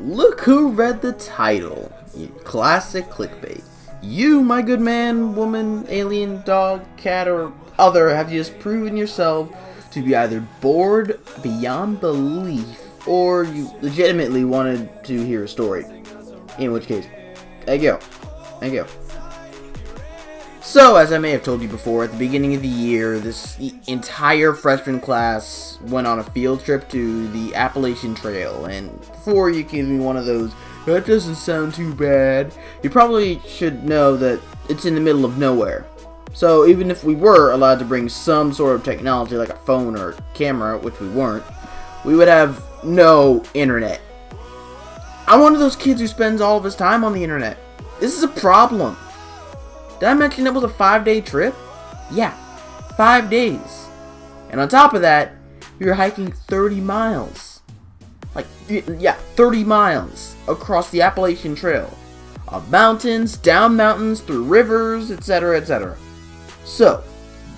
Look who read the title. Classic clickbait. You, my good man, woman, alien, dog, cat, or other, have just proven yourself to be either bored beyond belief, or you legitimately wanted to hear a story. In which case, there you go. There you go. So, as I may have told you before, at the beginning of the year, this entire freshman class went on a field trip to the Appalachian Trail, and before you give me one of those, that doesn't sound too bad, you probably should know that it's in the middle of nowhere. So, even if we were allowed to bring some sort of technology like a phone or a camera, which we weren't, we would have no internet. I'm one of those kids who spends all of his time on the internet. This is a problem. Did I mention it was a 5-day trip? Yeah, 5 days. And on top of that, we were hiking 30 miles. Yeah, 30 miles across the Appalachian Trail. Up mountains, down mountains, through rivers, etc., etc. So,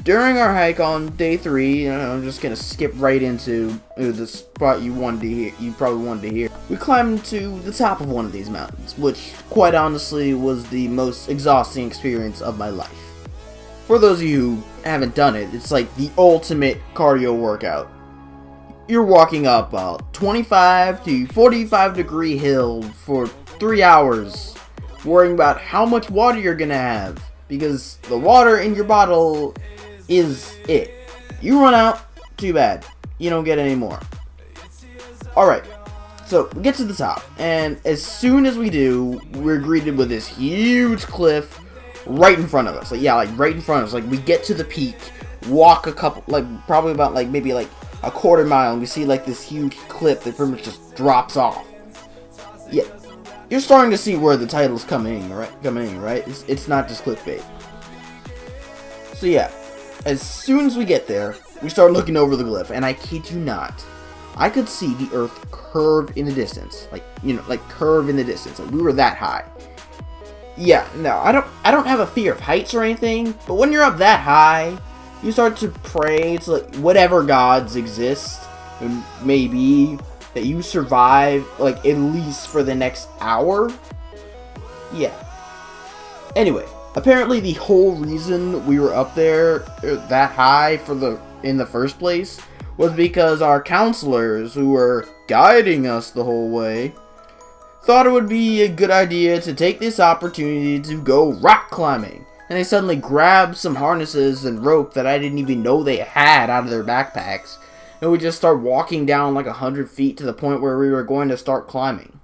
during our hike on day 3, I'm just gonna skip right into the spot you probably wanted to hear. We climbed to the top of one of these mountains, which, quite honestly, was the most exhausting experience of my life. For those of you who haven't done it, it's like the ultimate cardio workout. You're walking up a 25 to 45 degree hill for 3 hours, worrying about how much water you're gonna have, because the water in your bottle is it. You run out, too bad. You don't get any more. Alright, so we get to the top, and as soon as we do, we're greeted with this huge cliff right in front of us. Right in front of us. Like, we get to the peak, walk a couple, probably about, maybe a quarter mile, and we see, this huge cliff that pretty much just drops off. Yeah, you're starting to see where the title's coming in, right? It's not just clickbait. So yeah, as soon as we get there, we start looking over the cliff, and I kid you not, I could see the earth curve in the distance. Curve in the distance. We were that high. Yeah, no, I don't have a fear of heights or anything, but when you're up that high, you start to pray to whatever gods exist, and maybe that you survive at least for the next hour. Yeah. Anyway, apparently the whole reason we were up there that high in the first place was because our counselors, who were guiding us the whole way, thought it would be a good idea to take this opportunity to go rock climbing. And they suddenly grabbed some harnesses and rope that I didn't even know they had out of their backpacks, and we just start walking down 100 feet to the point where we were going to start climbing.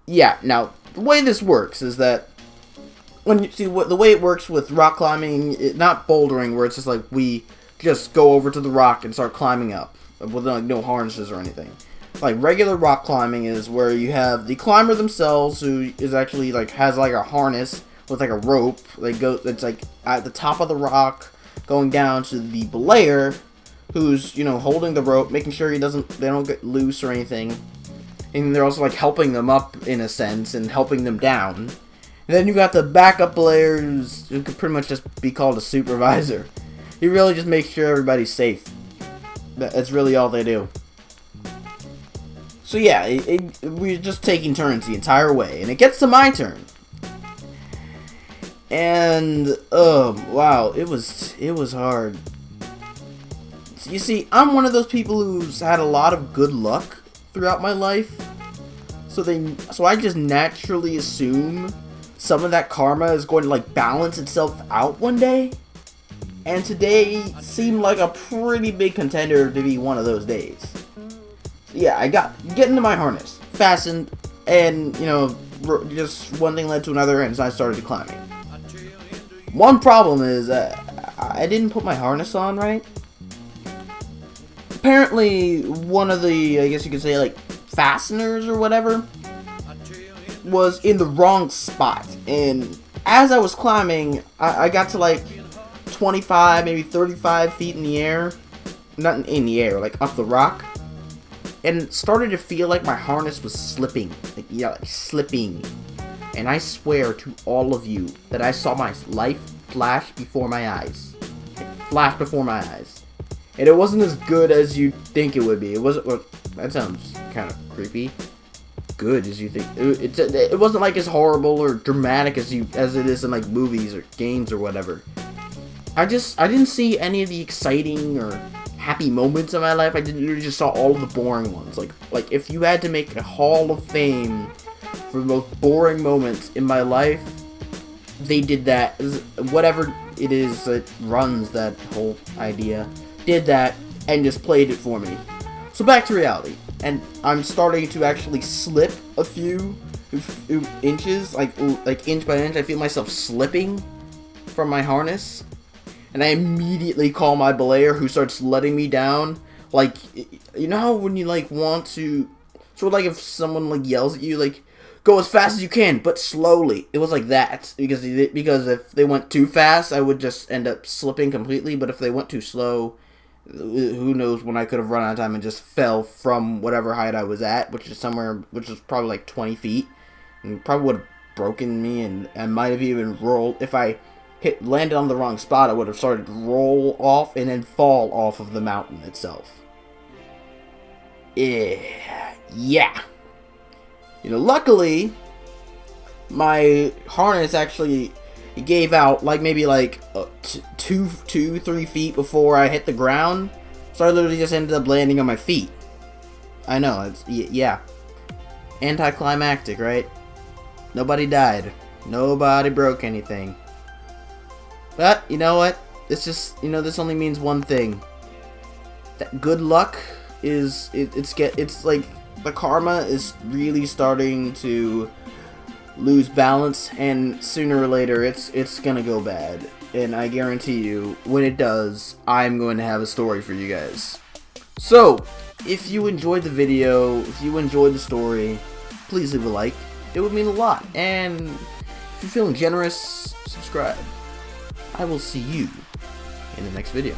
Yeah, now, the way this works is that the way it works with rock climbing, not bouldering, where it's just we just go over to the rock and start climbing up with no harnesses or anything. Regular rock climbing is where you have the climber themselves, who is actually has a harness with a rope. It's at the top of the rock, going down to the belayer, who's holding the rope, making sure they don't get loose or anything. And they're also helping them up in a sense and helping them down. And then you got the backup belayers, who could pretty much just be called a supervisor. He really just makes sure everybody's safe. That's really all they do. So yeah, we're just taking turns the entire way, and it gets to my turn. And wow, it was hard. You see, I'm one of those people who's had a lot of good luck throughout my life. So I just naturally assume some of that karma is going to balance itself out one day. And today seemed like a pretty big contender to be one of those days. So yeah, I get into my harness, fastened, and just one thing led to another, and so I started climbing. One problem is I didn't put my harness on right. Apparently, one of the, I guess you could say, fasteners or whatever, was in the wrong spot. And as I was climbing, I got to 25, maybe 35 feet in the air. Not in the air, up the rock. And it started to feel like my harness was slipping. Slipping. And I swear to all of you that I saw my life flash before my eyes. It flashed before my eyes. And it wasn't as good as you'd think it would be. It wasn't. Well, that sounds kind of creepy. good as you think. It wasn't like as horrible or dramatic as it is in like movies or games or whatever. I didn't see any of the exciting or happy moments in my life. I literally just saw all of the boring ones. Like if you had to make a Hall of Fame for the most boring moments in my life, they did that. Whatever it is that runs that whole idea, did that and just played it for me. So back to reality, and I'm starting to actually slip a few inches, like inch by inch. I feel myself slipping from my harness, and I immediately call my belayer, who starts letting me down. Like, you know how when you like want to, sort of like if someone like yells at you, like, go as fast as you can, but slowly. It was like that, because if they went too fast, I would just end up slipping completely. But if they went too slow, who knows when I could have run out of time and just fell from whatever height I was at, which is probably like 20 feet, and probably would have broken me, and I might have even rolled. If I landed on the wrong spot, I would have started to roll off and then fall off of the mountain itself. Yeah. You know, luckily, my harness actually gave out like maybe like 3 feet before I hit the ground, so I literally just ended up landing on my feet. I know, yeah, anticlimactic, right? Nobody died, nobody broke anything. But you know what? It's just, you know, this only means one thing. That good luck is it's like the karma is really starting to lose balance, and sooner or later it's gonna go bad. And I guarantee you, when it does, I'm going to have a story for you guys. So, if you enjoyed the video, if you enjoyed the story, please leave a like. It would mean a lot. And if you're feeling generous, subscribe. I will see you in the next video.